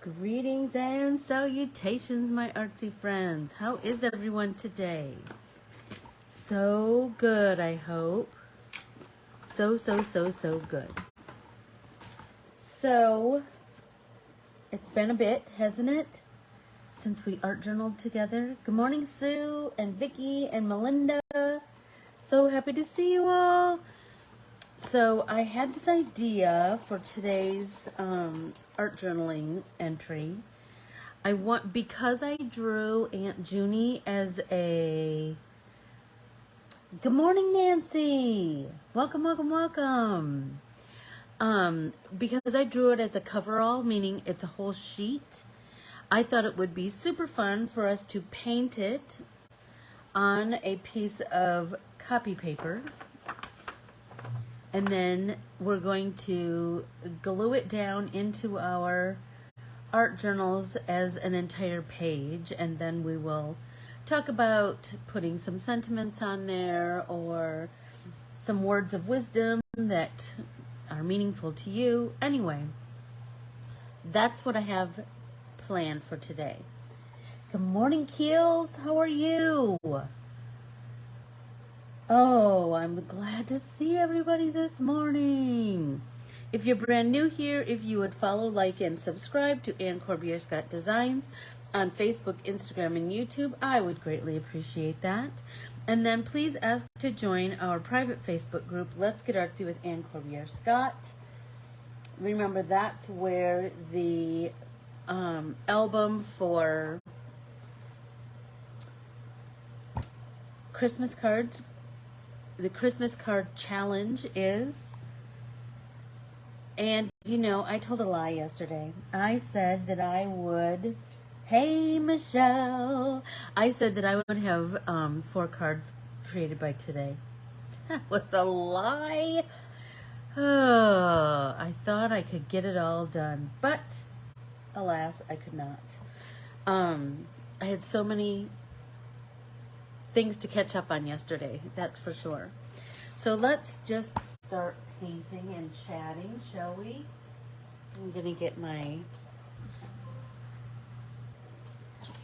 Greetings and salutations, my artsy friends. How is everyone today? So good, I hope. So good. So, it's been a bit, hasn't it? Since we art journaled together. Good morning, Sue and Vicky and Melinda. So happy to see you all. So I had this idea for today's art journaling entry. Because I drew Aunt Junie as a... Good morning, Nancy. Welcome. Because I drew it as a coverall, meaning it's a whole sheet, I thought it would be super fun for us to paint it on a piece of copy paper. And then we're going to glue it down into our art journals as an entire page. And then we will talk about putting some sentiments on there or some words of wisdom that are meaningful to you. Anyway, that's what I have planned for today. Good morning, Keels. How are you? Oh, I'm glad to see everybody this morning. If you're brand new here, if you would follow, like, and subscribe to Corbiere-Scott Designs on Facebook, Instagram, and YouTube, I would greatly appreciate that. And then please ask to join our private Facebook group, Let's Get Artsy with Corbiere-Scott. Remember, that's where the album for Christmas cards, the Christmas card challenge is. And, you know, I told a lie yesterday. I said that I would, hey, Michelle, I said that I would have 4 cards created by today. That was a lie. Oh, I thought I could get it all done, but alas, I could not. I had so many things to catch up on yesterday, that's for sure. So let's just start painting and chatting, shall we? I'm gonna get my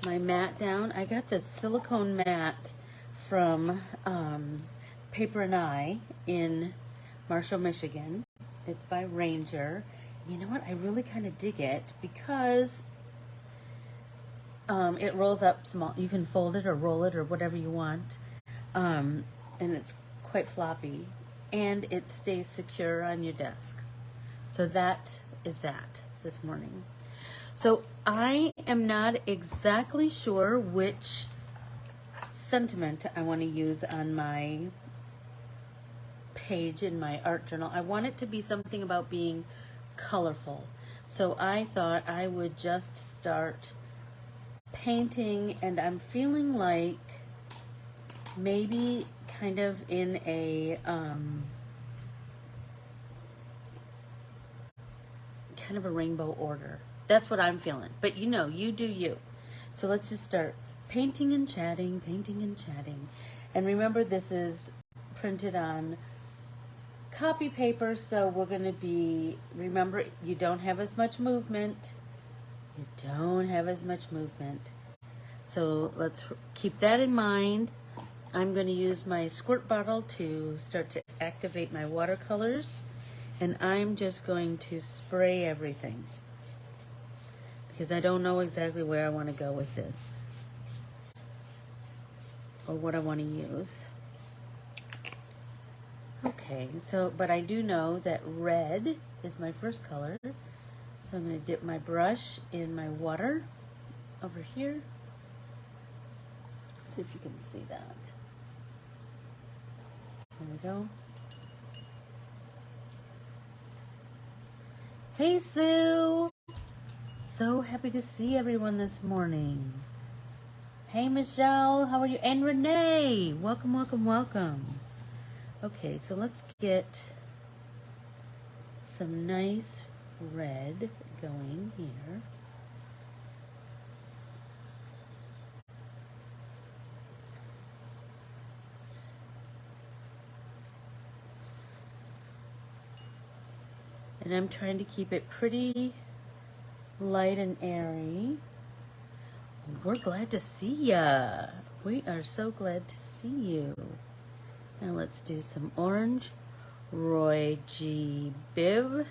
mat down. I got this silicone mat from Paper and I in Marshall, Michigan. It's by Ranger. You know what? I really kind of dig it because it rolls up small. You can fold it or roll it or whatever you want. And it's quite floppy. And it stays secure on your desk. So that is that this morning. So I am not exactly sure which sentiment I want to use on my page in my art journal. I want it to be something about being colorful. So I thought I would just start painting, and I'm feeling like maybe kind of in a kind of a rainbow order. That's what I'm feeling. But you know, you do you. So let's just start painting and chatting, painting and chatting. And remember, this is printed on copy paper, so we're going to be, remember, you don't have as much movement. You don't have as much movement. So let's keep that in mind. I'm going to use my squirt bottle to start to activate my watercolors. And I'm just going to spray everything, because I don't know exactly where I want to go with this or what I want to use. Okay, so, but I do know that red is my first color. So I'm going to dip my brush in my water over here. See if you can see that. There we go. Hey, Sue! So happy to see everyone this morning. Hey, Michelle, how are you? And Renee, welcome. Okay, so let's get some nice red going here. And I'm trying to keep it pretty light and airy. We're glad to see ya. We are so glad to see you. Now let's do some orange. Roy G. Biv.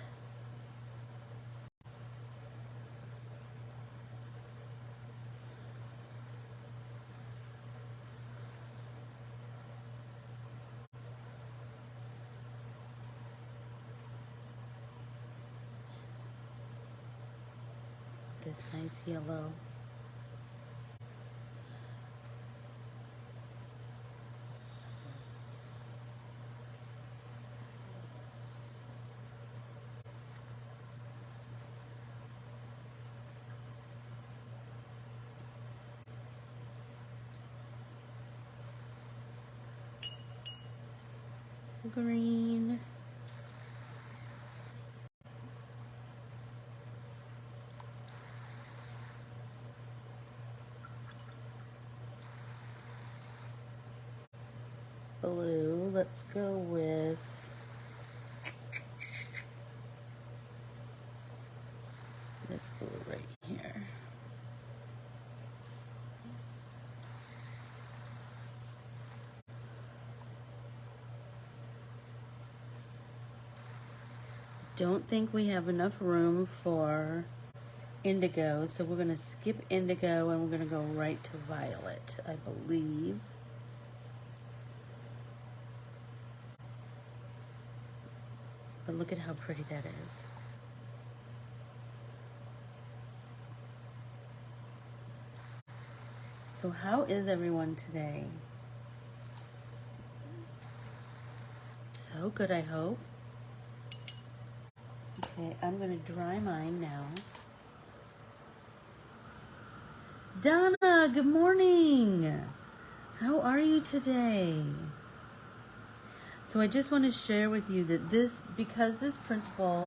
This nice yellow. Green. Blue. Let's go with this blue right here. Don't think we have enough room for indigo, so we're going to skip indigo and we're going to go right to violet, I believe. But look at how pretty that is. So how is everyone today? So good, I hope. Okay, I'm going to dry mine now. Donna, good morning. How are you today? So I just want to share with you that because this printable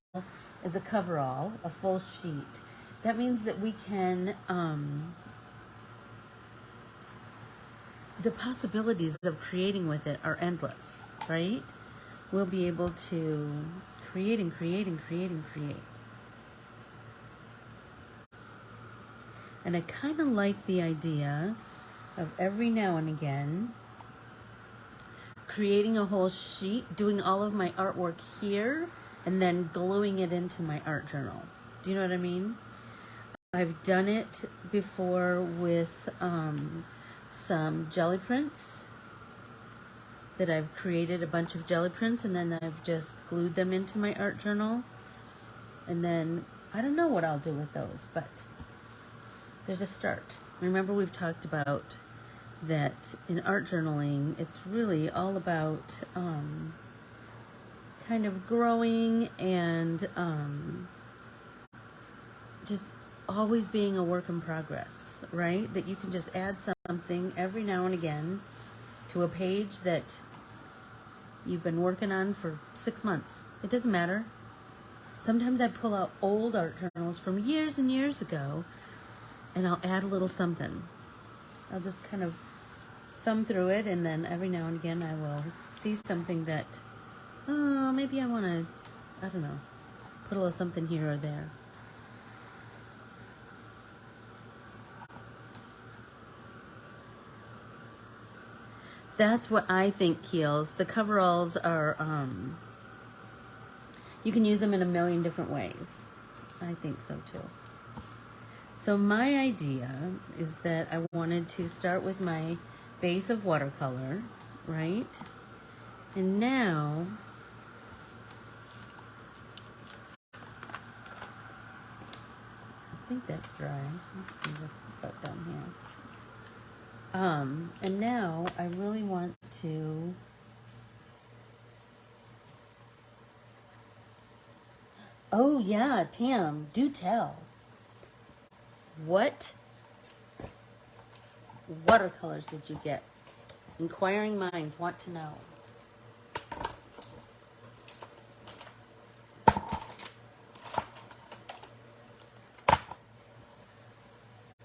is a coverall, a full sheet, that means that we can, the possibilities of creating with it are endless, right? We'll be able to create and create and create and create. And I kind of like the idea of every now and again creating a whole sheet, doing all of my artwork here, and then gluing it into my art journal. Do you know what I mean? I've done it before with some jelly prints that I've created a bunch of jelly prints and then I've just glued them into my art journal. And then I don't know what I'll do with those, but there's a start. Remember, we've talked about that in art journaling, it's really all about kind of growing and just always being a work in progress, right? That you can just add something every now and again to a page that you've been working on for 6 months. It doesn't matter. Sometimes I pull out old art journals from years and years ago and I'll add a little something. I'll just kind of thumb through it, and then every now and again I will see something that, oh, maybe I want to, I don't know, put a little something here or there. That's what I think, Keels. The coveralls are, you can use them in a million different ways. I think so too. So my idea is that I wanted to start with my base of watercolor, right? And now I think that's dry. Let's see what I've got down here. And now I really want to oh yeah, Tam, do tell. What watercolors did you get? Inquiring minds want to know.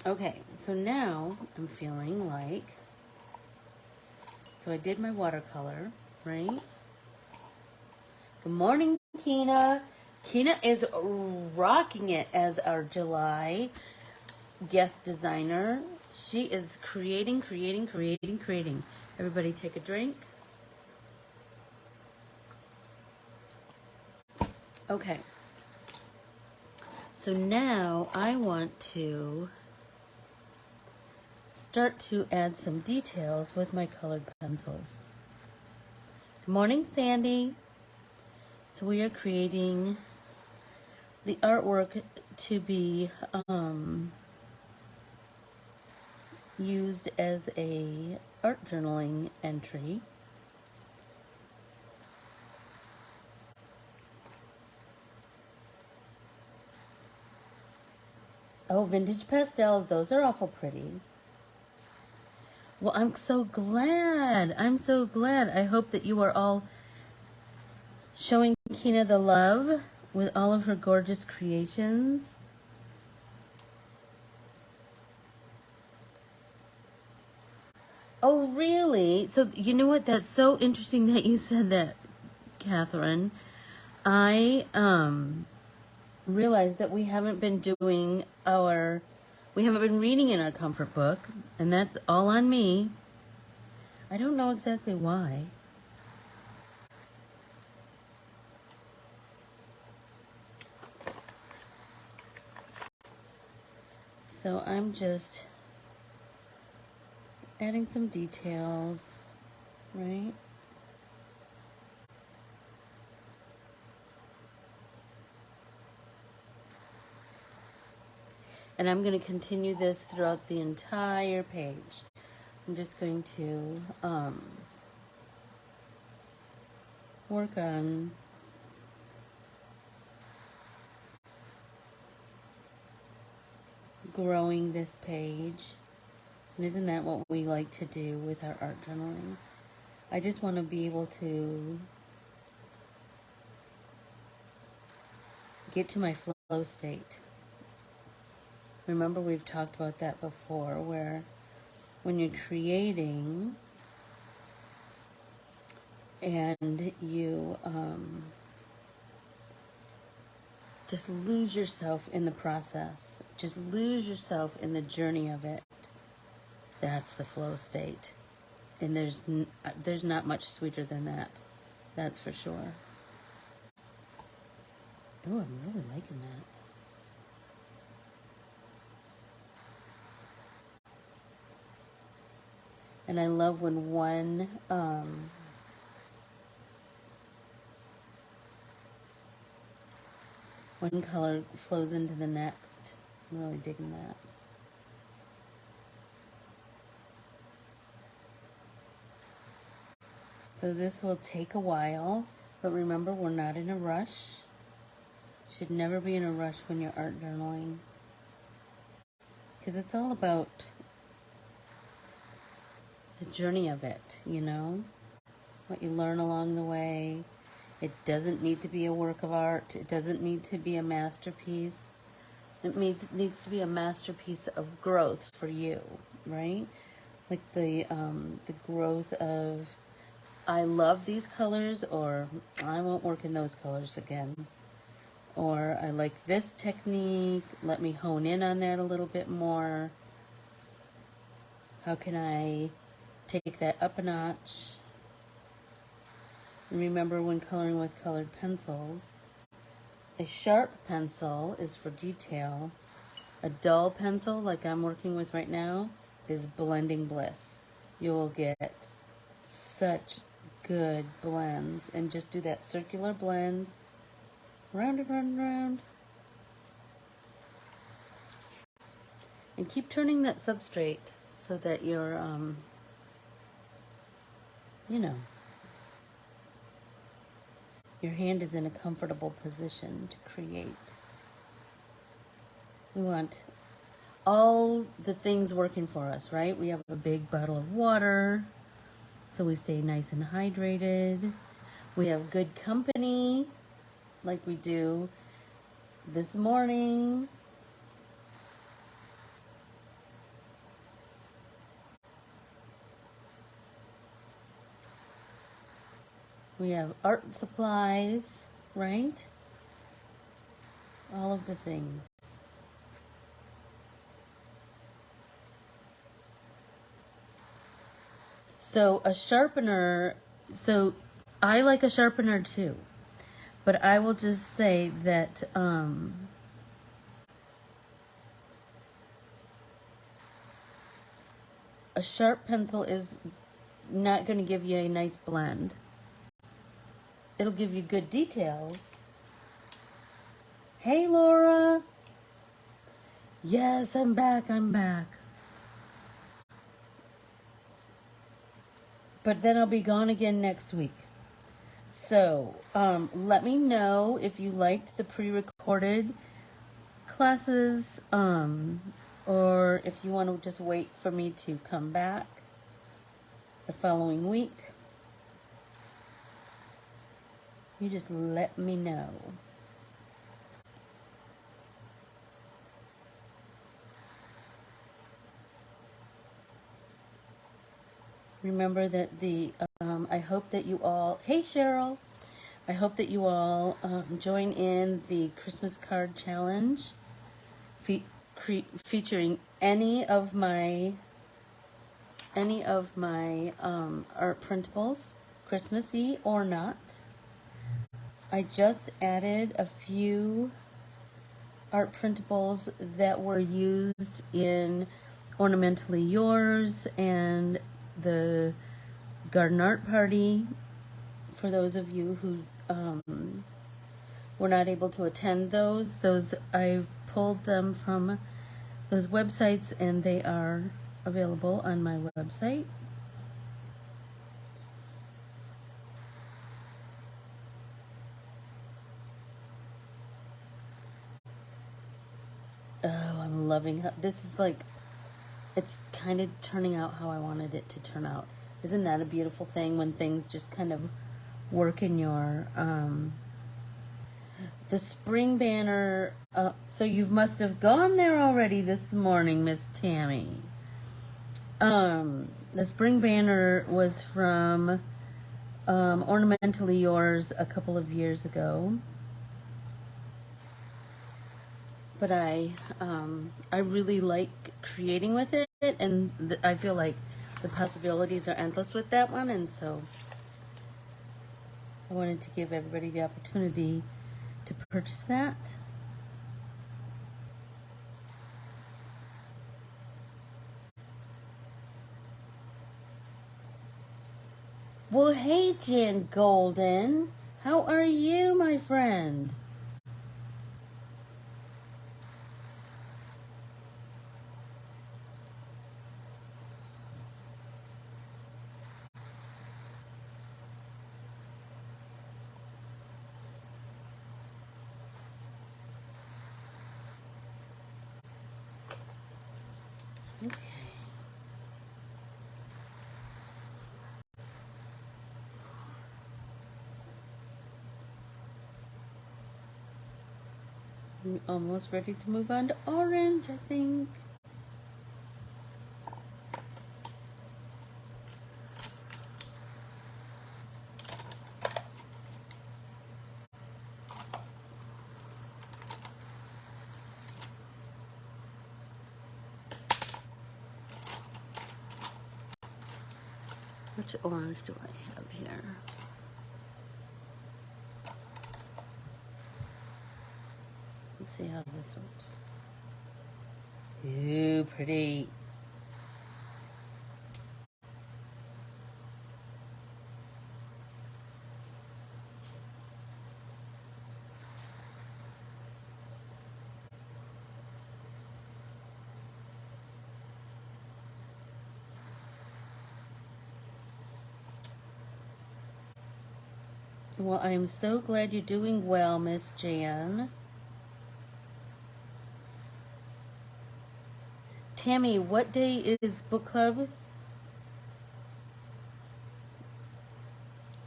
Okay, so now I'm feeling like, so I did my watercolor, right? Good morning, Tina. Kina is rocking it as our July guest designer. She is creating. Everybody take a drink. Okay. So now I want to start to add some details with my colored pencils. Good morning, Sandy. So we are creating the artwork to be used as a art journaling entry. Oh, vintage pastels, those are awful pretty. Well, I'm so glad. I hope that you are all showing Kina the love with all of her gorgeous creations. Oh, really? So, you know what? That's so interesting that you said that, Catherine. I realized that we haven't been reading in our comfort book, and that's all on me. I don't know exactly why. So I'm just adding some details, right? And I'm going to continue this throughout the entire page. I'm just going to work on growing this page. And isn't that what we like to do with our art journaling? I just want to be able to get to my flow state. Remember, we've talked about that before, where when you're creating and you just lose yourself in the process, just lose yourself in the journey of it, that's the flow state. And there's not much sweeter than that. That's for sure. Oh, I'm really liking that. And I love when one color flows into the next. I'm really digging that. So this will take a while, but remember, we're not in a rush. Should never be in a rush when you're art journaling, because it's all about the journey of it, you know, what you learn along the way. It doesn't need to be a work of art. It doesn't need to be a masterpiece. It needs to be a masterpiece of growth for you, right? Like the growth of, I love these colors, or I won't work in those colors again. Or I like this technique, let me hone in on that a little bit more. How can I take that up a notch? And remember, when coloring with colored pencils, a sharp pencil is for detail. A dull pencil, like I'm working with right now, is blending bliss. You will get such good blends. And just do that circular blend. Round and round and round. And keep turning that substrate so that you're, you know, your hand is in a comfortable position to create. We want all the things working for us, right? We have a big bottle of water, so we stay nice and hydrated. We have good company, like we do this morning. We have art supplies, right? all of the things. So a sharpener, so I like a sharpener too, but I will just say that a sharp pencil is not going to give you a nice blend. It'll give you good details. Hey, Laura. Yes, I'm back. But then I'll be gone again next week. So, let me know if you liked the pre-recorded classes, or if you want to just wait for me to come back the following week. You just let me know. Remember that I hope that you all, hey Cheryl, I hope that you all join in the Christmas card challenge featuring any of my art printables, Christmassy or not. I just added a few art printables that were used in Ornamentally Yours and the garden art party. For those of you who were not able to attend those I've pulled them from those websites and they are available on my website. Oh, I'm loving how this is like, it's kind of turning out how I wanted it to turn out. Isn't that a beautiful thing when things just kind of work in your the spring banner, so you must have gone there already this morning, Miss Tammy. The spring banner was from Ornamentally Yours a couple of years ago. But I really like creating with it, and I feel like the possibilities are endless with that one, and so I wanted to give everybody the opportunity to purchase that. Well, hey, Jan Golden. How are you, my friend? Okay. I'm almost ready to move on to orange, I think. Which orange do I have here? Let's see how this works. Ooh, pretty. Well, I am so glad you're doing well, Miss Jan. Tammy, what day is book club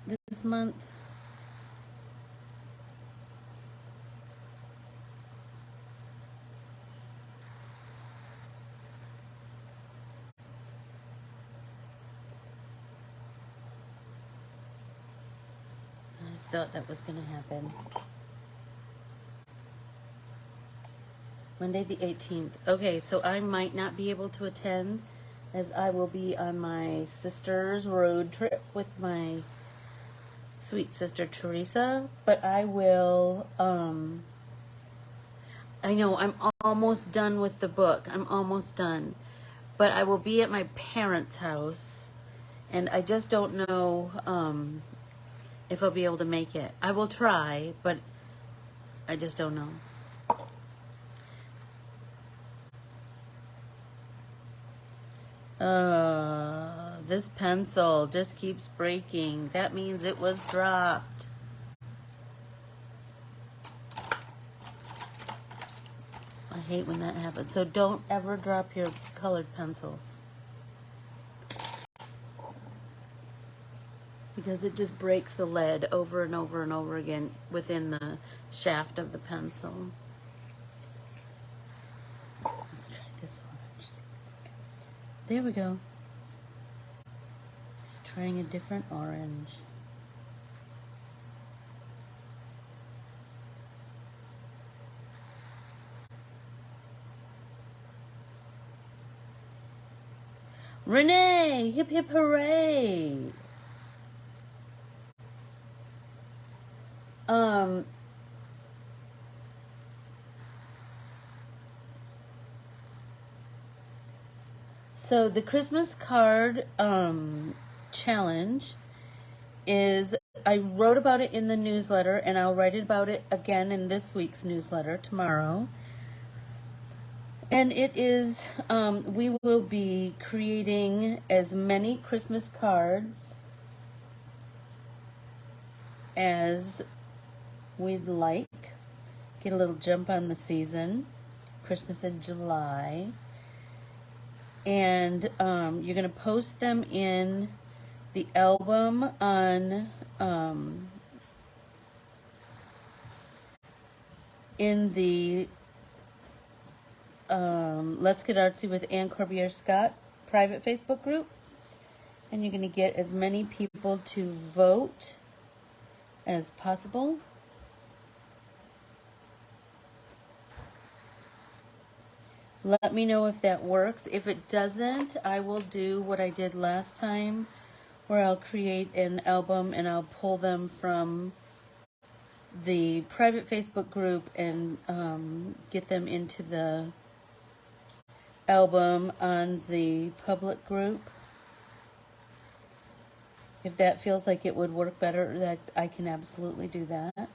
this month? I thought that was going to happen. Monday the 18th. Okay, so I might not be able to attend as I will be on my sister's road trip with my sweet sister Teresa, but I will, I know I'm almost done with the book. I'm almost done. But I will be at my parents' house, and I just don't know if I'll be able to make it. I will try, but I just don't know. This pencil just keeps breaking. That means it was dropped. I hate when that happens. So don't ever drop your colored pencils, because it just breaks the lead over and over and over again within the shaft of the pencil. Let's try this orange. There we go. Just trying a different orange. Renee, hip hip hooray. So the Christmas card challenge is, I wrote about it in the newsletter, and I'll write about it again in this week's newsletter tomorrow. And it is, we will be creating as many Christmas cards as we'd like. Get a little jump on the season. Christmas in July. And you're going to post them in the album on, in the Let's Get Artsy with Ann Corbiere-Scott private Facebook group. And you're going to get as many people to vote as possible. Let me know if that works. If it doesn't, I will do what I did last time, where I'll create an album and I'll pull them from the private Facebook group and get them into the album on the public group. If that feels like it would work better, that I can absolutely do that.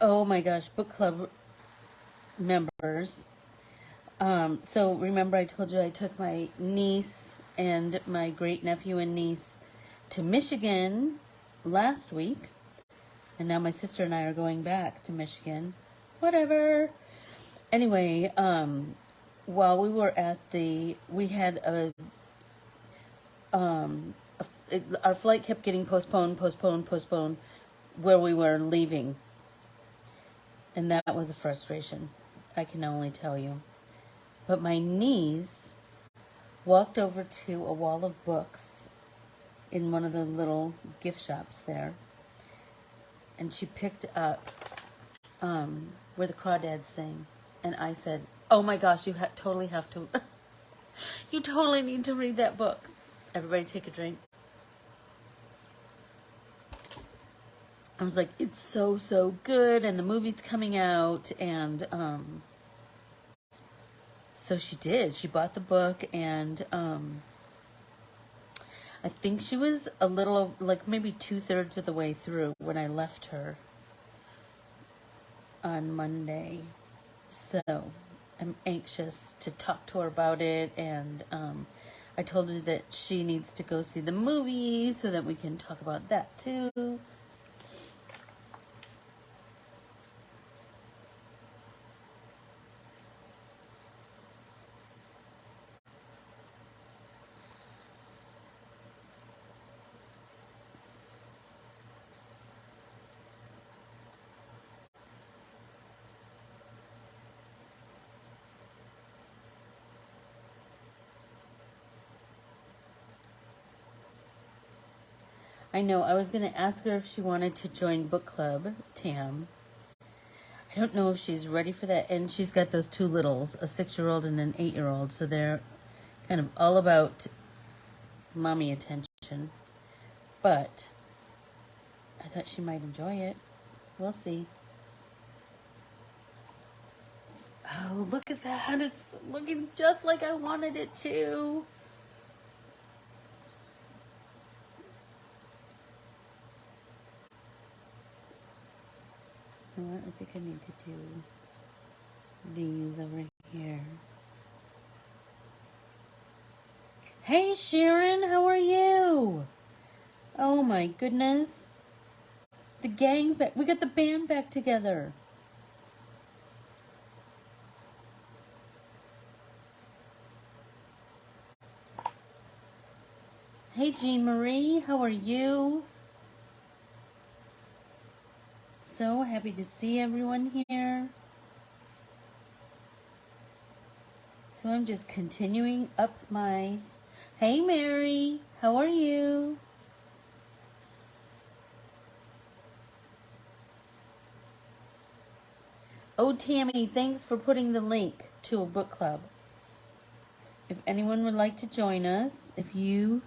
Oh my gosh, book club members. So remember I told you I took my niece and my great nephew and niece to Michigan last week. And now my sister and I are going back to Michigan. Whatever. Anyway, while we were at we had our flight kept getting postponed where we were leaving. And that was a frustration, I can only tell you. But my niece walked over to a wall of books in one of the little gift shops there, and she picked up Where the Crawdads Sing. And I said, oh my gosh, you totally have to, you totally need to read that book. Everybody take a drink. I was like, it's so, so good, and the movie's coming out, and so she did. She bought the book, and I think she was a little, like maybe 2/3 of the way through when I left her on Monday. So I'm anxious to talk to her about it, and I told her that she needs to go see the movie so that we can talk about that too. I know, I was going to ask her if she wanted to join book club, Tam. I don't know if she's ready for that. And she's got those two littles, a 6-year-old and an 8-year-old. So they're kind of all about mommy attention. But I thought she might enjoy it. We'll see. Oh, look at that. It's looking just like I wanted it to. You know what? I think I need to do these over here. Hey, Sharon, how are you? Oh my goodness. The gang back. We got the band back together. Hey, Jean Marie, how are you? So happy to see everyone here. So I'm just continuing up my... Hey, Mary, how are you? Oh, Tammy, thanks for putting the link to a book club. If anyone would like to join us, if you,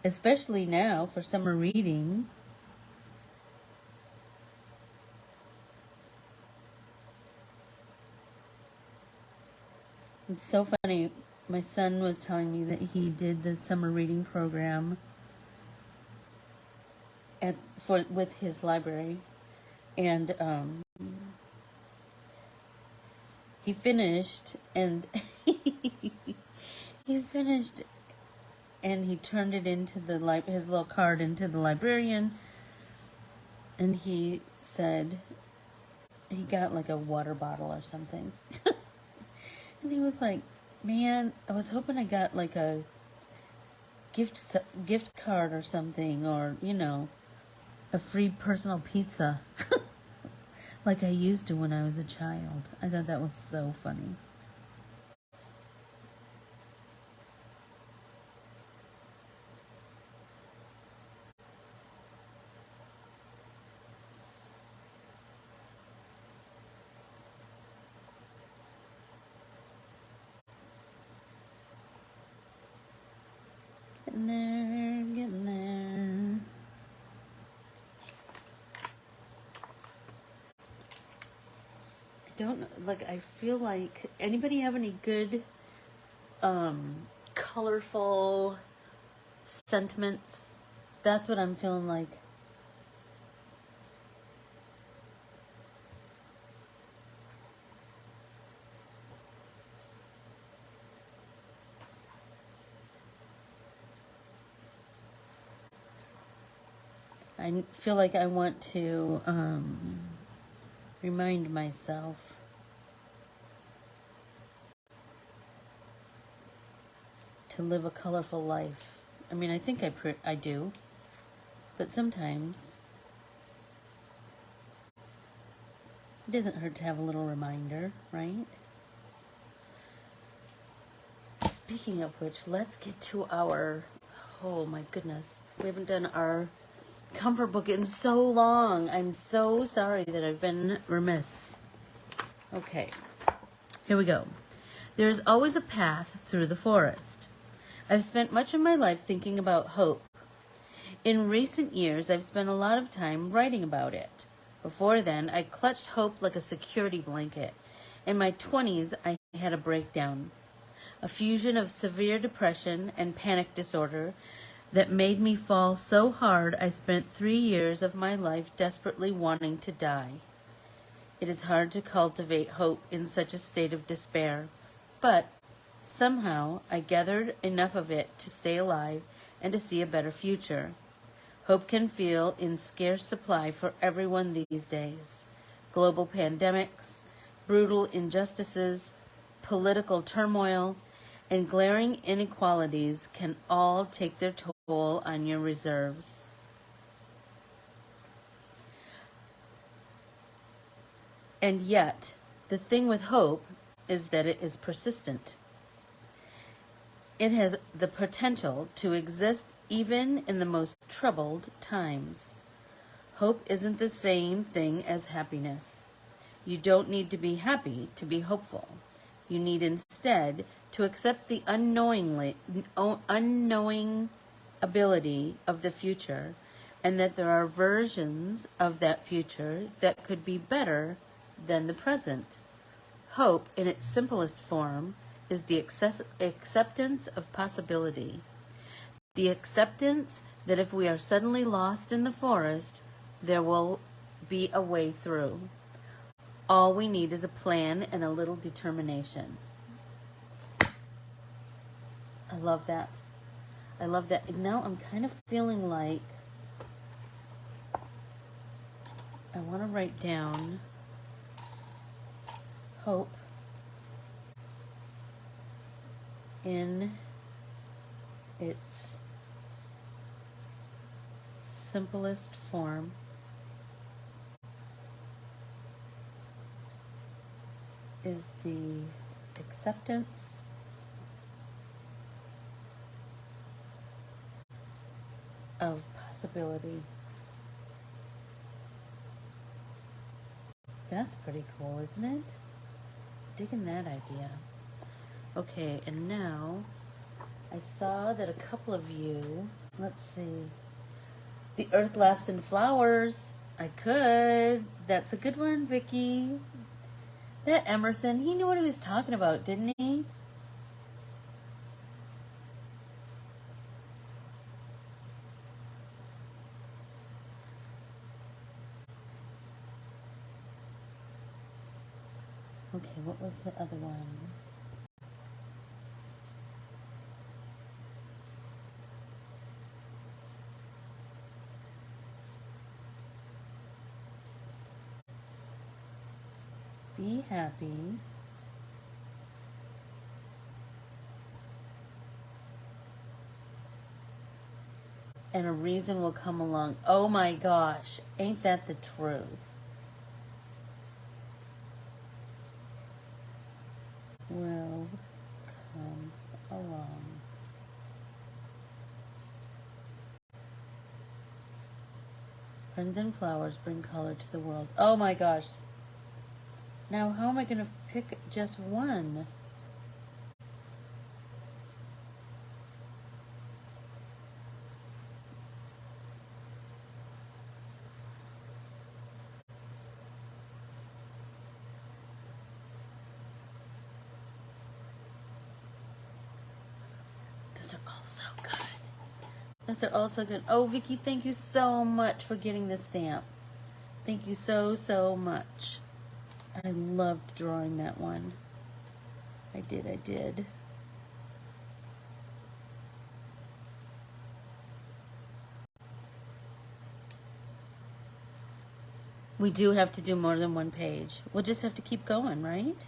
especially now for summer reading, it's so funny. My son was telling me that he did the summer reading program with his library, and he finished, and he finished, and he turned it into his little card into the librarian, and he said he got like a water bottle or something. And he was like, man, I was hoping I got like a gift card or something, or, you know, a free personal pizza like I used to when I was a child. I thought that was so funny. Getting there. I don't know, like, I feel like, anybody have any good, colorful sentiments? That's what I'm feeling like. I feel like I want to remind myself to live a colorful life. I mean, I think I do, but sometimes it doesn't hurt to have a little reminder, right? Speaking of which, let's get to our, oh my goodness, we haven't done our comfort book in so long. I'm so sorry that I've been remiss. Okay, here we go. There's always a path through the forest. I've spent much of my life thinking about hope. In recent years, I've spent a lot of time writing about it. Before then, I clutched hope like a security blanket. In my 20s, I had a breakdown, a fusion of severe depression and panic disorder that made me fall so hard I spent 3 years of my life desperately wanting to die. It is hard to cultivate hope in such a state of despair, but somehow I gathered enough of it to stay alive and to see a better future. Hope can feel in scarce supply for everyone these days. Global pandemics, brutal injustices, political turmoil, and glaring inequalities can all take their toll on your reserves. And yet, the thing with hope is that it is persistent. It has the potential to exist even in the most troubled times. Hope isn't the same thing as happiness. You don't need to be happy to be hopeful. You need instead to accept the unknowing ability of the future, and that there are versions of that future that could be better than the present. Hope, in its simplest form, is the acceptance of possibility. The acceptance that if we are suddenly lost in the forest, there will be a way through. All we need is a plan and a little determination. I love that. I love that. Now I'm kind of feeling like I want to write down hope in its simplest form is the acceptance of possibility. That's pretty cool, isn't it? Digging that idea. Okay, and now I saw that a couple of you, let's see, the earth laughs in flowers. I could. That's a good one, Vicky. That Emerson, he knew what he was talking about, didn't he? Okay, what was the other one? Be happy. And a reason will come along. Oh my gosh, ain't that the truth? Will come along. Friends and flowers bring color to the world. Oh my gosh. Now how am I going to pick just one? Those are all so good. Those are all so good. Oh, Vicky, thank you so much for getting this stamp. Thank you so much. I loved drawing that one. I did. We do have to do more than one page. We'll just have to keep going, right?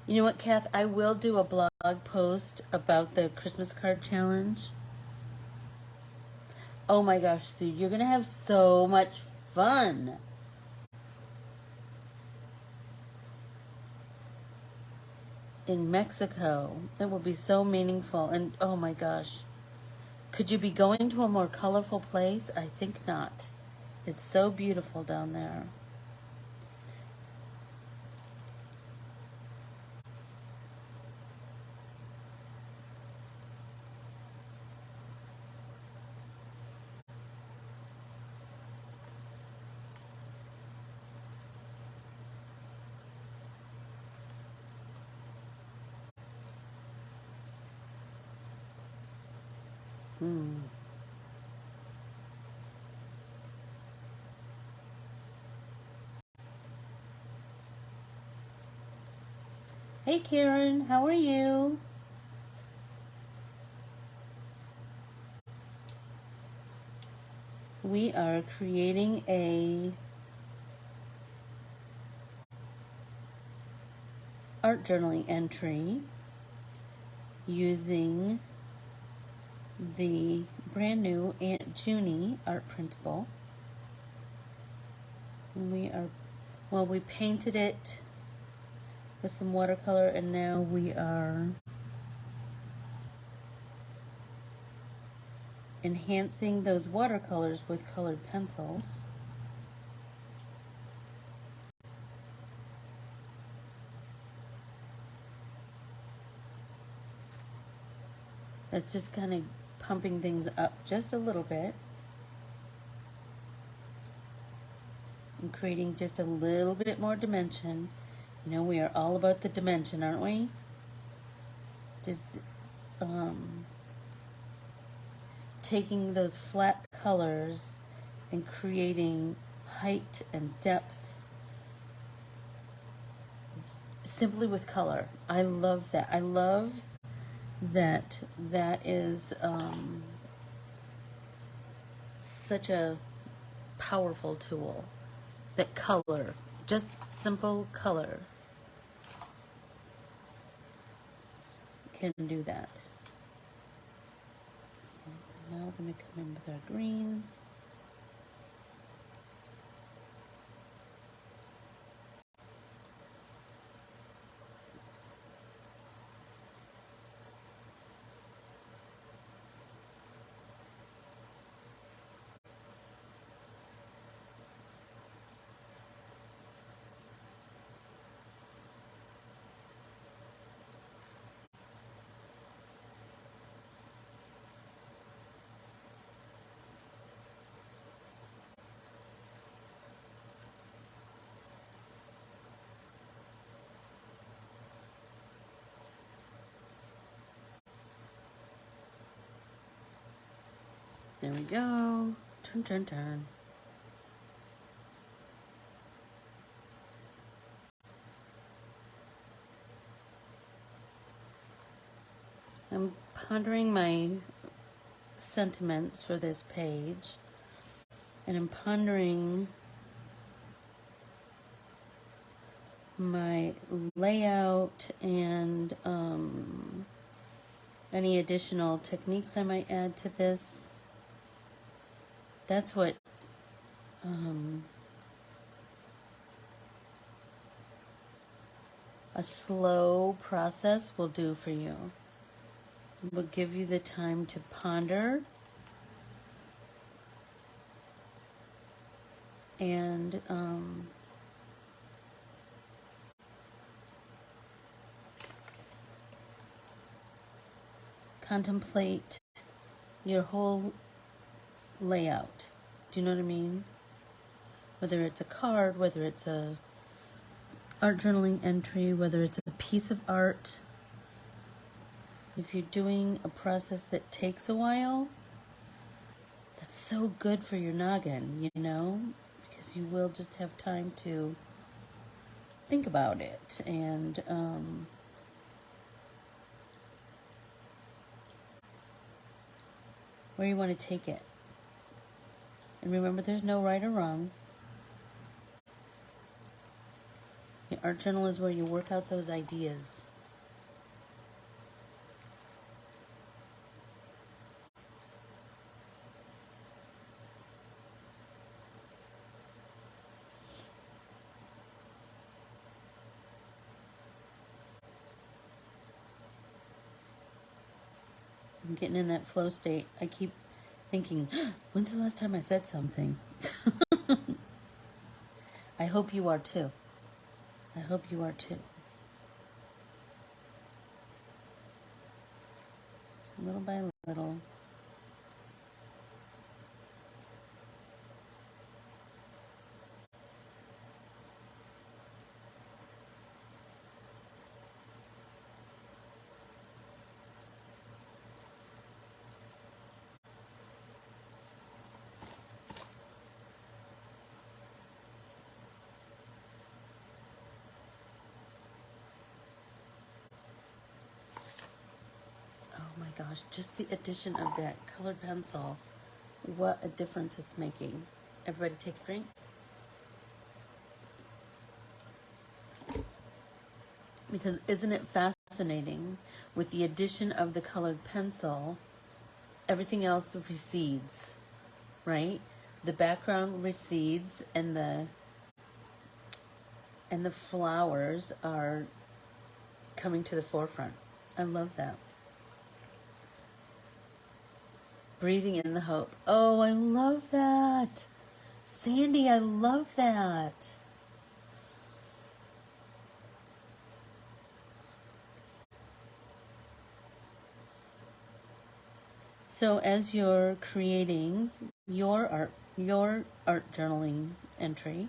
You know what, Kath? I will do a blog post about the Christmas card challenge. Oh my gosh, Sue, you're going to have so much fun. In Mexico. That will be so meaningful. And oh my gosh. Could you be going to a more colorful place? I think not. It's so beautiful down there. Hey Karen, how are you? We are creating a art journaling entry using the brand new Aunt Junie art printable. And we painted it with some watercolor, and now we are enhancing those watercolors with colored pencils. It's just kind of pumping things up just a little bit and creating just a little bit more dimension. You know, we are all about the dimension, aren't we? Just taking those flat colors and creating height and depth simply with color. I love that. I love that is such a powerful tool. That color, just simple color, can do that. Okay, so now we're going to come in with our green. There we go. Turn, turn, turn. I'm pondering my sentiments for this page, and I'm pondering my layout and any additional techniques I might add to this. That's what a slow process will do for you. It will give you the time to ponder and contemplate your whole layout. Do you know what I mean? Whether it's a card, whether it's a art journaling entry, whether it's a piece of art. If you're doing a process that takes a while, that's so good for your noggin, you know, because you will just have time to think about it and where you want to take it. And remember, there's no right or wrong. The art journal is where you work out those ideas. I'm getting in that flow state. I keep thinking, when's the last time I said something? I hope you are too. I hope you are too. Just little by little. Gosh, just the addition of that colored pencil, what a difference it's making. Everybody take a drink. Because isn't it fascinating, with the addition of the colored pencil, everything else recedes, right? The background recedes and the flowers are coming to the forefront. I love that. Breathing in the hope. Oh, I love that. Sandy, I love that. So as you're creating your art journaling entry,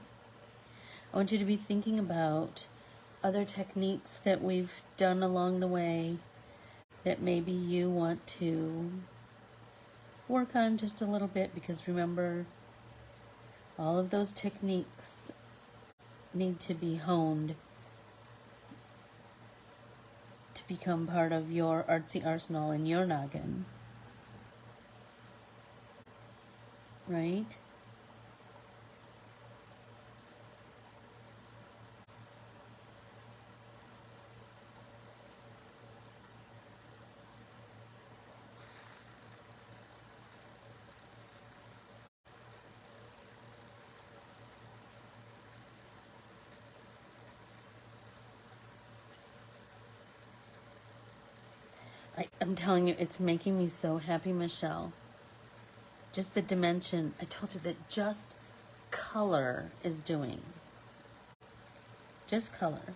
I want you to be thinking about other techniques that we've done along the way that maybe you want to work on just a little bit, because remember, all of those techniques need to be honed to become part of your artsy arsenal in your noggin. Right? I'm telling you, it's making me so happy, Michelle. Just the dimension. I told you that just color is doing. Just color.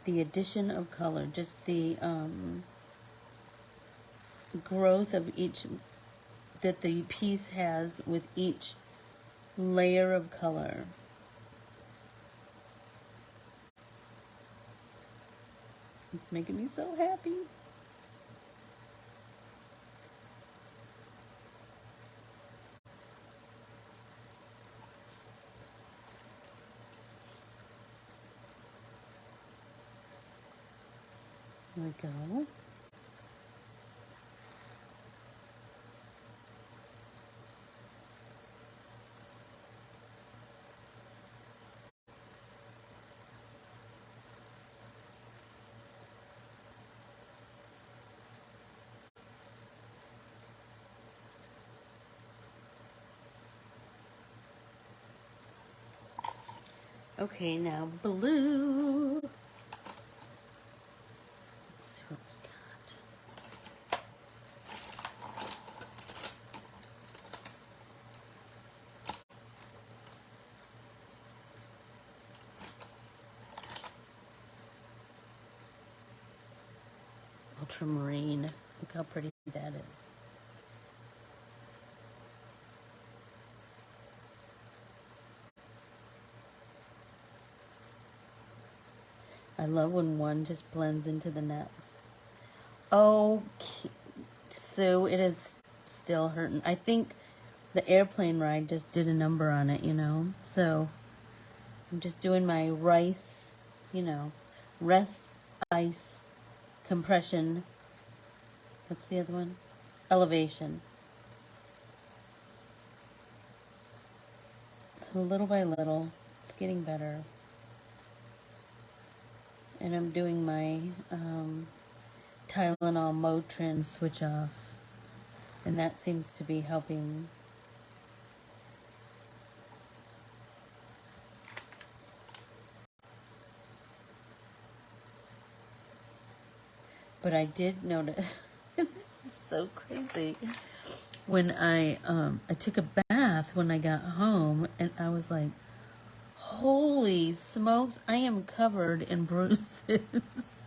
The addition of color, just the growth of each, that the piece has with each layer of color. It's making me so happy. There we go. Okay, now blue. Let's see what we got. Ultramarine. Look how pretty that is. I love when one just blends into the next. Oh, Sue, it is still hurting. I think the airplane ride just did a number on it, you know. So I'm just doing my rice, you know, rest, ice, compression. What's the other one? Elevation. So little by little, it's getting better. And I'm doing my Tylenol Motrin switch off, and that seems to be helping. But I did notice, this is so crazy, when I took a bath when I got home, and I was like, holy smokes, I am covered in bruises.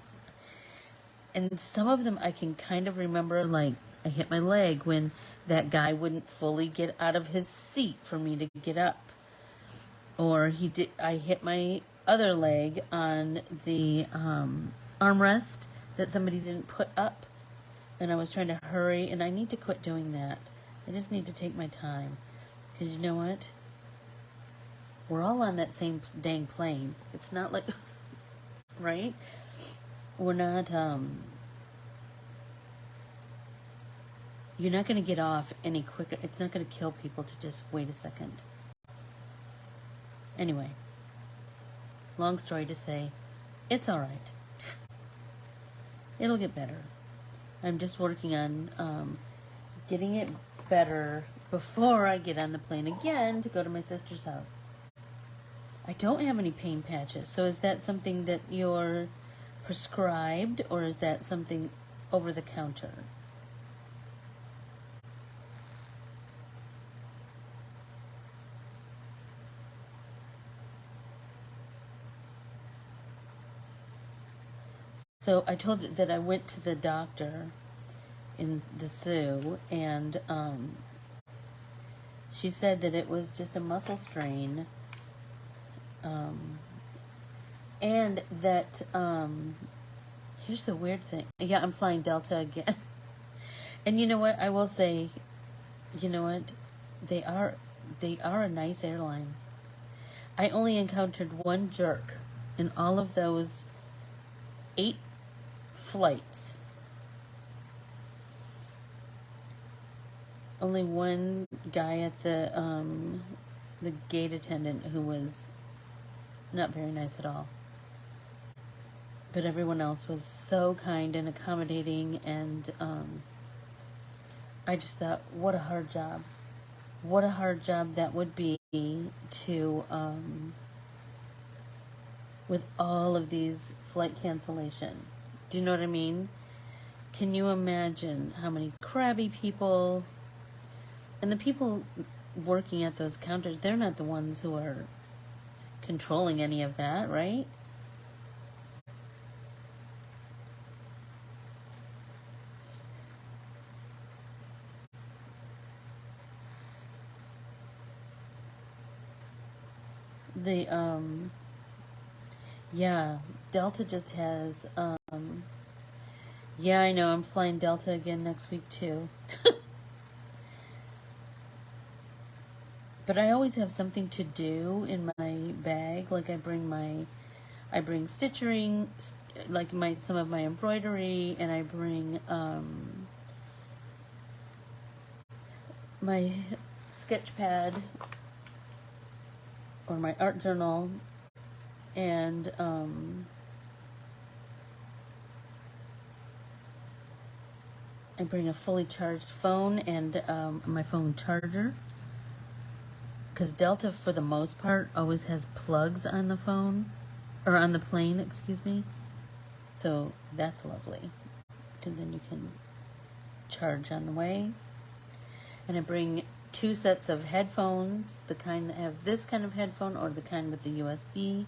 And some of them I can kind of remember, like I hit my leg when that guy wouldn't fully get out of his seat for me to get up. Or I hit my other leg on the armrest that somebody didn't put up. And I was trying to hurry, and I need to quit doing that. I just need to take my time. Because you know what? We're all on that same dang plane. It's not like, right? We're not, you're not going to get off any quicker. It's not going to kill people to just wait a second. Anyway, long story to say, It's all right. It'll get better. I'm just working on getting it better before I get on the plane again to go to my sister's house. I don't have any pain patches, so is that something that you're prescribed, or is that something over the counter? So I told you that I went to the doctor in the Sioux, and she said that it was just a muscle strain, and that here's the weird thing. Yeah, I'm flying Delta again. And you know what? I will say, you know what? They are a nice airline. I only encountered one jerk in all of those 8 flights. Only one guy at the gate attendant who was not very nice at all. But everyone else was so kind and accommodating, and I just thought, what a hard job. What a hard job that would be to, with all of these flight cancellation. Do you know what I mean? Can you imagine how many crabby people, and the people working at those counters, they're not the ones who are controlling any of that, right? Yeah, Delta just has, yeah, I know, I'm flying Delta again next week too. But I always have something to do in my bag. Like I bring stitching, like some of my embroidery, and I bring my sketch pad or my art journal, and I bring a fully charged phone and my phone charger. Because Delta, for the most part, always has plugs on the phone, or on the plane, excuse me. So that's lovely. And then you can charge on the way. And I bring 2 sets of headphones, the kind that have this kind of headphone or the kind with the USB.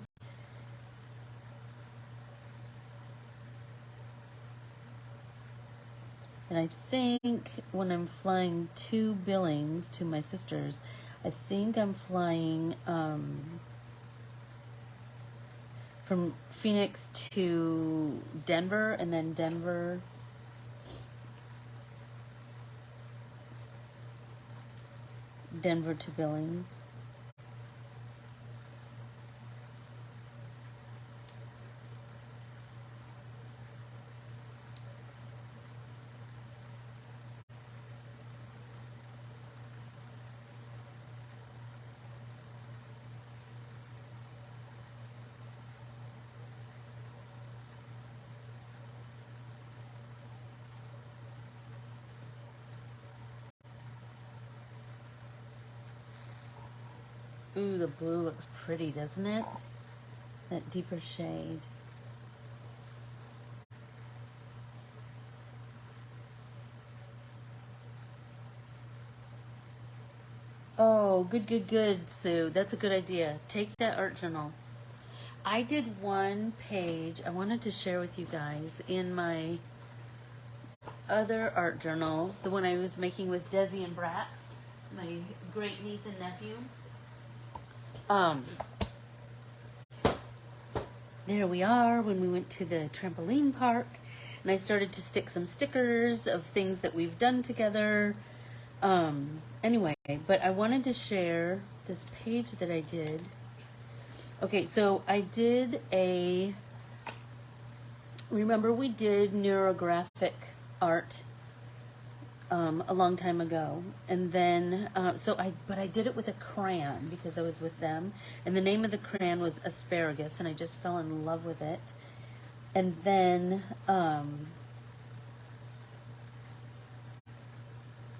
And I think when I'm flying to Billings to my sister's, I think I'm flying from Phoenix to Denver, and then Denver to Billings. Ooh, the blue looks pretty, doesn't it? That deeper shade. Oh, good, Sue. That's a good idea. Take that art journal. I did one page I wanted to share with you guys in my other art journal, the one I was making with Desi and Brax, my great niece and nephew. There we are when we went to the trampoline park, and I started to stick some stickers of things that we've done together. Anyway, but I wanted to share this page that I did. Okay, so I did remember we did neurographic art a long time ago, and then but I did it with a crayon because I was with them, and the name of the crayon was Asparagus, and I just fell in love with it. And then,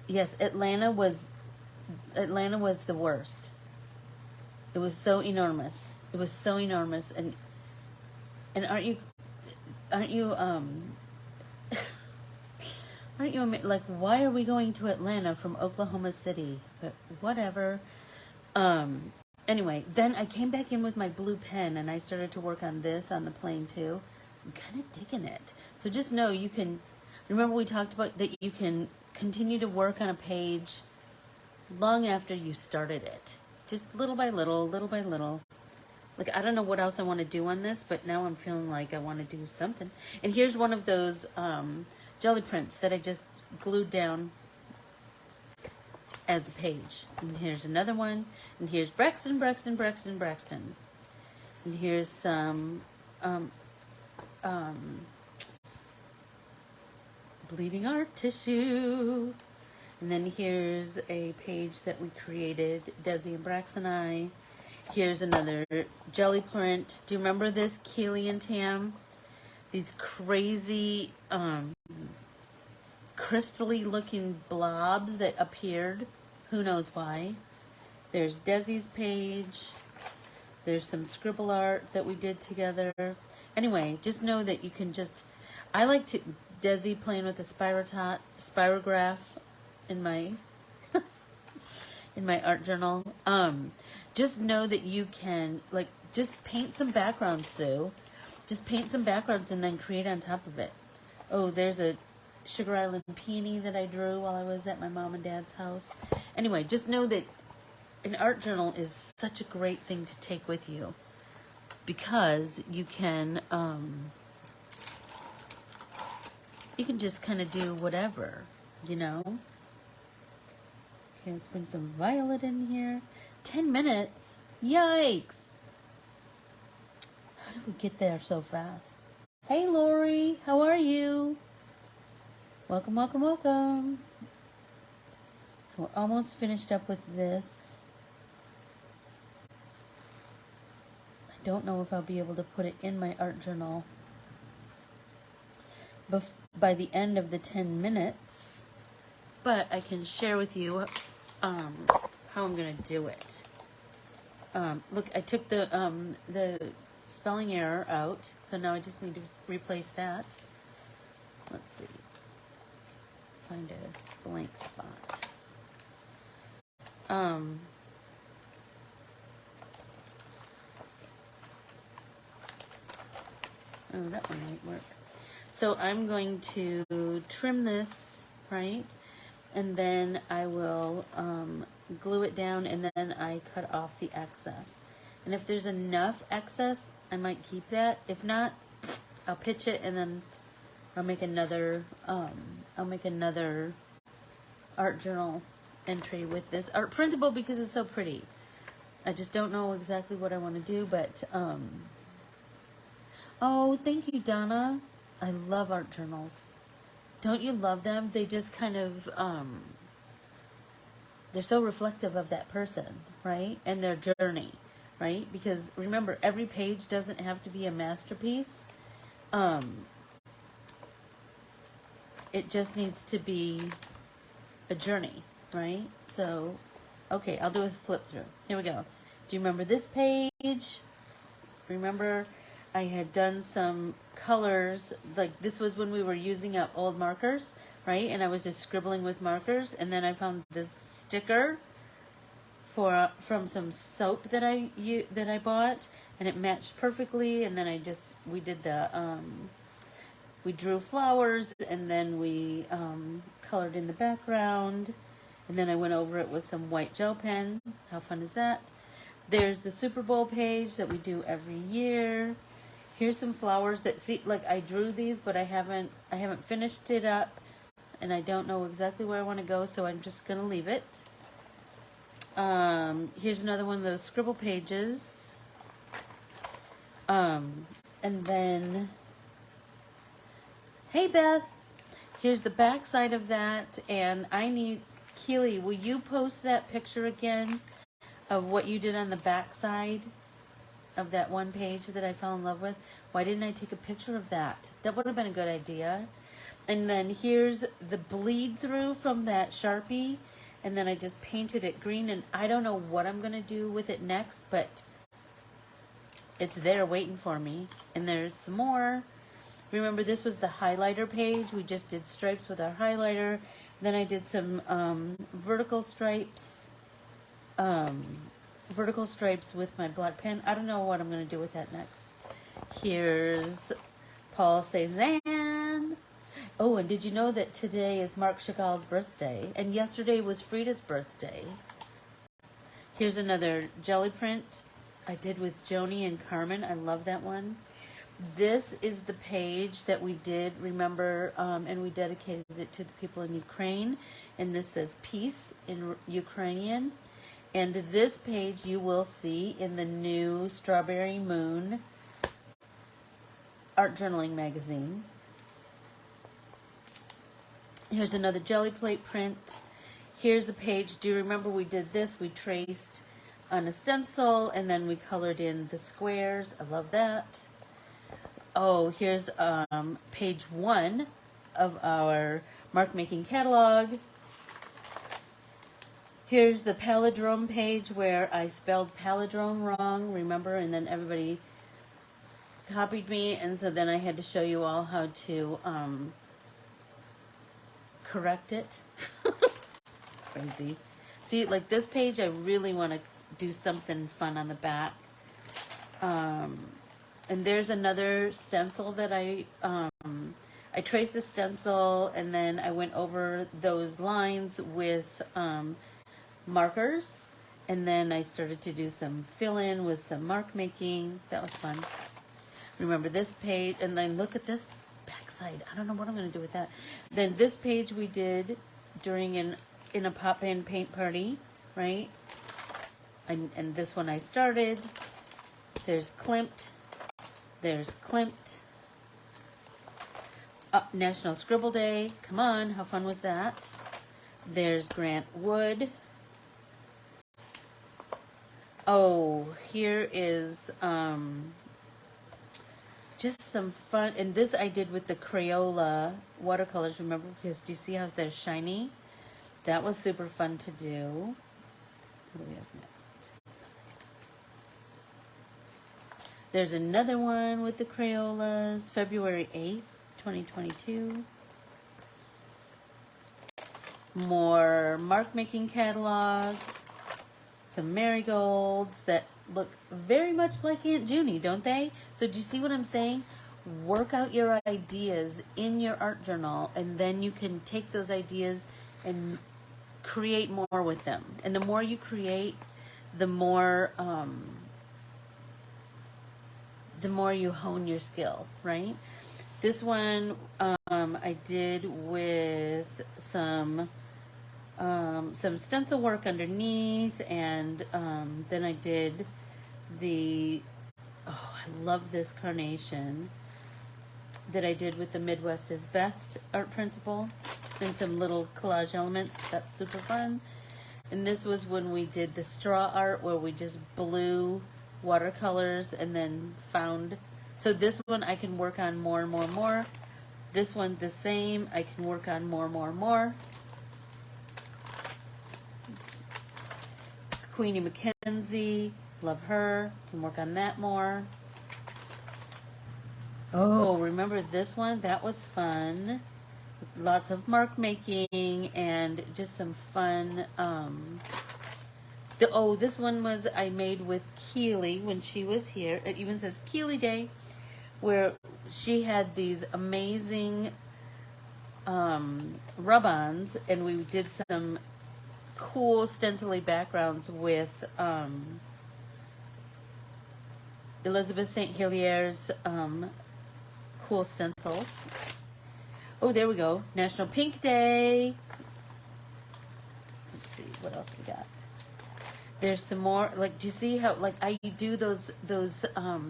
yes, Atlanta was the worst. It was so enormous. It was so enormous. And aren't you like, why are we going to Atlanta from Oklahoma City? But whatever. Anyway, then I came back in with my blue pen and I started to work on this on the plane too. I'm kind of digging it. So just know you can, remember we talked about that you can continue to work on a page long after you started it. Just little by little, little by little. Like, I don't know what else I want to do on this, but now I'm feeling like I want to do something. And here's one of those jelly prints that I just glued down as a page. And here's another one. And here's Braxton, Braxton, Braxton, Braxton. And here's some bleeding art tissue. And then here's a page that we created, Desi and Brax and I. Here's another jelly print. Do you remember this, Keely and Tam? These crazy, crystally looking blobs that appeared. Who knows why? There's Desi's page. There's some scribble art that we did together. Anyway, just know that you can just, I like to, Desi playing with the spirograph in my in my art journal. Just know that you can, like, just paint some backgrounds, Sue. Just paint some backgrounds and then create on top of it. Oh, there's a Sugar Island peony that I drew while I was at my mom and dad's house. Anyway, just know that an art journal is such a great thing to take with you because you can just kind of do whatever, you know. Okay, let's bring some violet in here. 10 minutes? Yikes! How did we get there so fast? Hey, Lori, how are you? Welcome, welcome, welcome. So we're almost finished up with this. I don't know if I'll be able to put it in my art journal by the end of the 10 minutes, but I can share with you how I'm gonna do it. Look, I took the spelling error out, so now I just need to replace that. Let's see. Find a blank spot. Oh, that one might work. So I'm going to trim this, right? And then I will glue it down, and then I cut off the excess. And if there's enough excess, I might keep that. If not, I'll pitch it, and then I'll make another art journal entry with this art printable because it's so pretty. I just don't know exactly what I want to do, but oh, thank you, Donna. I love art journals. Don't you love them? They just kind of they're so reflective of that person, right? And their journey, right? Because remember, every page doesn't have to be a masterpiece. It just needs to be a journey, right? So, okay, I'll do a flip through. Here we go. Do you remember this page? Remember, I had done some colors, like this was when we were using up old markers, right? And I was just scribbling with markers, and then I found this sticker from some soap that I bought, and it matched perfectly. And then we did the we drew flowers, and then we colored in the background, and then I went over it with some white gel pen. How fun is that? There's the Super Bowl page that we do every year. Here's some flowers that, see, like I drew these, but I haven't finished it up, and I don't know exactly where I want to go, so I'm just gonna leave it. Here's another one of those scribble pages. And then, hey Beth, here's the back side of that, and I need, Keely, will you post that picture again of what you did on the back side of that one page that I fell in love with. Why didn't I take a picture of that? That would have been a good idea. And then here's the bleed through from that Sharpie. And then I just painted it green, and I don't know what I'm going to do with it next, but it's there waiting for me. And there's some more. Remember, this was the highlighter page. We just did stripes with our highlighter. Then I did some vertical stripes with my black pen. I don't know what I'm going to do with that next. Here's Paul Cézanne. Oh, and did you know that today is Marc Chagall's birthday? And yesterday was Frida's birthday. Here's another jelly print I did with Joni and Carmen. I love that one. This is the page that we did, remember, and we dedicated it to the people in Ukraine. And this says peace in Ukrainian. And this page you will see in the new Strawberry Moon art journaling magazine. Here's another jelly plate print. Here's a page. Do you remember we did this? We traced on a stencil and then we colored in the squares. I love that. Oh, here's page 1 of our mark making catalog. Here's the palindrome page where I spelled palindrome wrong, remember? And then everybody copied me, and so then I had to show you all how to correct it. Crazy. See, like this page, I really want to do something fun on the back. And there's another stencil that I traced the stencil, and then I went over those lines with markers, and then I started to do some fill-in with some mark making. That was fun. Remember this page, and then look at this backside. I don't know what I'm going to do with that. Then this page we did during in a pop and paint party, right? And this one I started. There's Klimt. There's Klimt. National Scribble Day. Come on, how fun was that? There's Grant Wood. Oh, here is just some fun. And this I did with the Crayola watercolors, remember? Because do you see how they're shiny? That was super fun to do. What do we have next? There's another one with the Crayolas, February 8th, 2022. More mark making catalog. Some marigolds that look very much like Aunt Junie, don't they? So do you see what I'm saying? Work out your ideas in your art journal, and then you can take those ideas and create more with them. And the more you create, the more you hone your skill, right? This one I did with some stencil work underneath, and then I did I love this carnation that I did with the Midwest is Best art printable and some little collage elements. That's super fun. And this was when we did the straw art where we just blew watercolors and then found. So this one I can work on more and more and more. This one the same. I can work on more and more and more. Queenie Mackenzie, love her. Can work on that more. Oh, remember this one? That was fun. Lots of mark making and just some fun. This one was I made with Keely when she was here. It even says Keely Day, where she had these amazing rub-ons, and we did some cool stencil backgrounds with Elizabeth St. Hilier's cool stencils. Oh, there we go. National Pink Day. Let's see what else we got. There's some more. Like, do you see how like I do those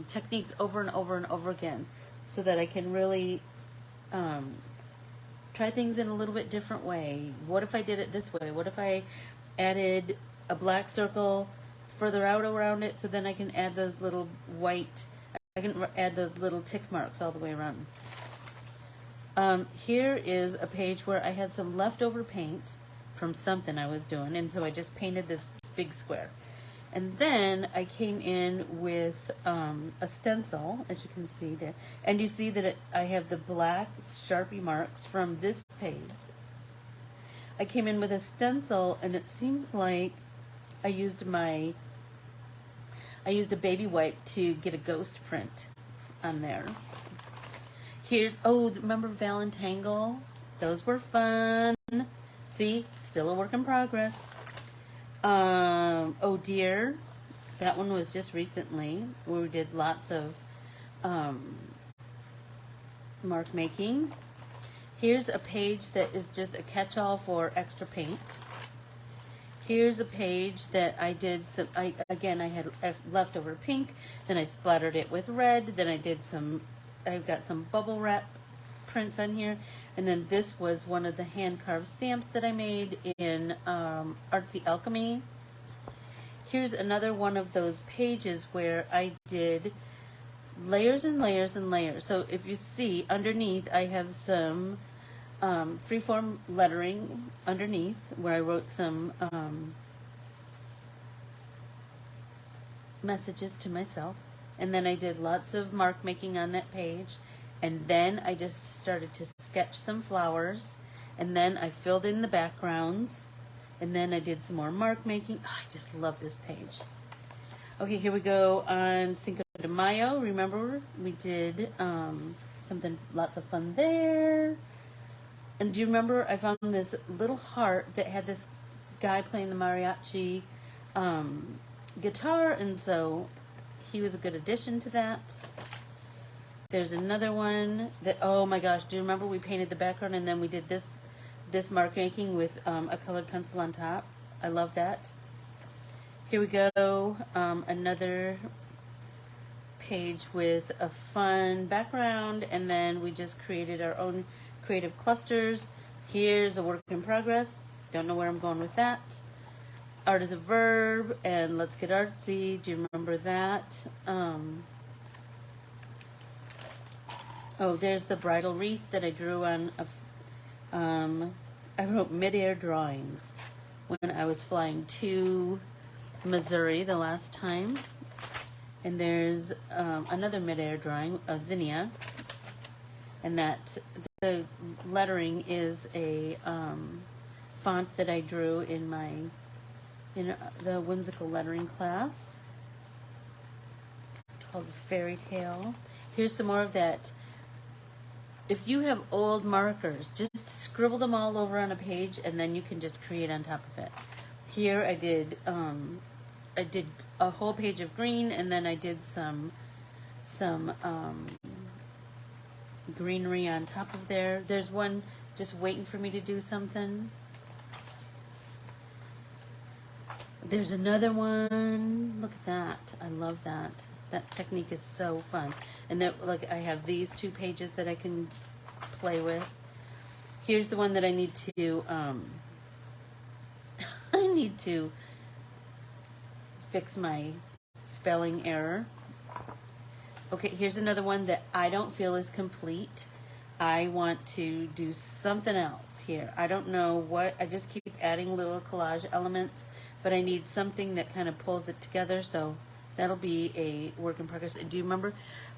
techniques over and over and over again, so that I can really try things in a little bit different way. What if I did it this way? What if I added a black circle further out around it, so then I can add those little white, I can add those little tick marks all the way around. Here is a page where I had some leftover paint from something I was doing, and so I just painted this big square. And then I came in with a stencil, as you can see there. And you see that I have the black Sharpie marks from this page. I came in with a stencil, and it seems like I used a baby wipe to get a ghost print on there. Here's, oh, remember Valentangle? Those were fun. See, still a work in progress. Oh dear, that one was just recently where we did lots of mark making. Here's a page that is just a catch-all for extra paint. Here's a page that I did some, again I had leftover pink, then I splattered it with red, then I've got some bubble wrap prints on here, and then this was one of the hand-carved stamps that I made in Artsy Alchemy. Here's another one of those pages where I did layers and layers and layers. So if you see underneath, I have some freeform lettering underneath where I wrote some messages to myself, and then I did lots of mark making on that page. And then I just started to sketch some flowers, and then I filled in the backgrounds, and then I did some more mark making. Oh, I just love this page. Okay, here we go on Cinco de Mayo. Remember, we did something, lots of fun there. And do you remember I found this little heart that had this guy playing the mariachi guitar, and so he was a good addition to that. There's another one that, oh my gosh, do you remember we painted the background and then we did this mark making with a colored pencil on top? I love that. Here we go, another page with a fun background, and then we just created our own creative clusters. Here's a work in progress. Don't know where I'm going with that. Art is a verb, and let's get artsy. Do you remember that? Oh, there's the bridal wreath that I drew on. I wrote mid-air drawings when I was flying to Missouri the last time. And there's another mid-air drawing, a zinnia, and that the lettering is a font that I drew in the whimsical lettering class called Fairy Tale. Here's some more of that. If you have old markers, just scribble them all over on a page, and then you can just create on top of it. Here I did a whole page of green, and then I did some greenery on top of there. There's one just waiting for me to do something. There's another one. Look at that. I love that. That technique is so fun. And then, look, I have these two pages that I can play with. Here's the one that I need to fix my spelling error. Okay, here's another one that I don't feel is complete. I want to do something else here. I don't know what, I just keep adding little collage elements, but I need something that kind of pulls it together, so that'll be a work in progress. And do you remember,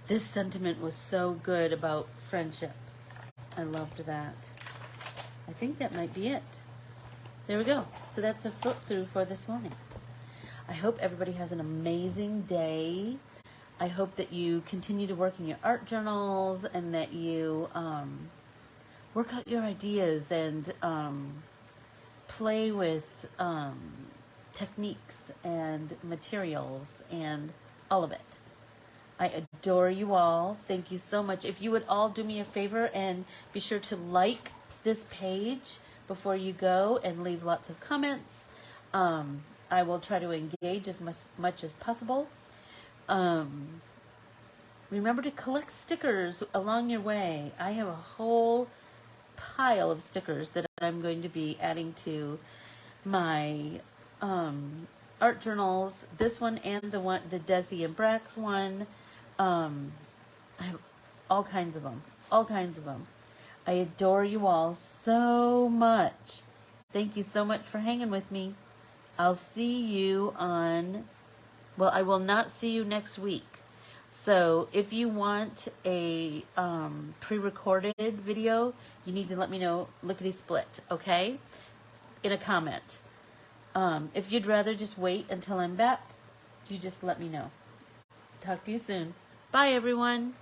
this sentiment was so good about friendship. I loved that. I think that might be it. There we go. So that's a flip through for this morning. I hope everybody has an amazing day. I hope that you continue to work in your art journals, and that you work out your ideas and play with techniques and materials and all of it. I adore you all. Thank you so much. If you would all do me a favor and be sure to like this page before you go and leave lots of comments. I will try to engage as much as possible. Remember to collect stickers along your way. I have a whole pile of stickers that I'm going to be adding to my art journals, this one and the Desi and Brax one. I have all kinds of them. All kinds of them. I adore you all so much. Thank you so much for hanging with me. I'll see you on, well, I will not see you next week. So if you want a pre-recorded video, you need to let me know, lickety-split, okay? In a comment. If you'd rather just wait until I'm back, you just let me know. Talk to you soon. Bye, everyone.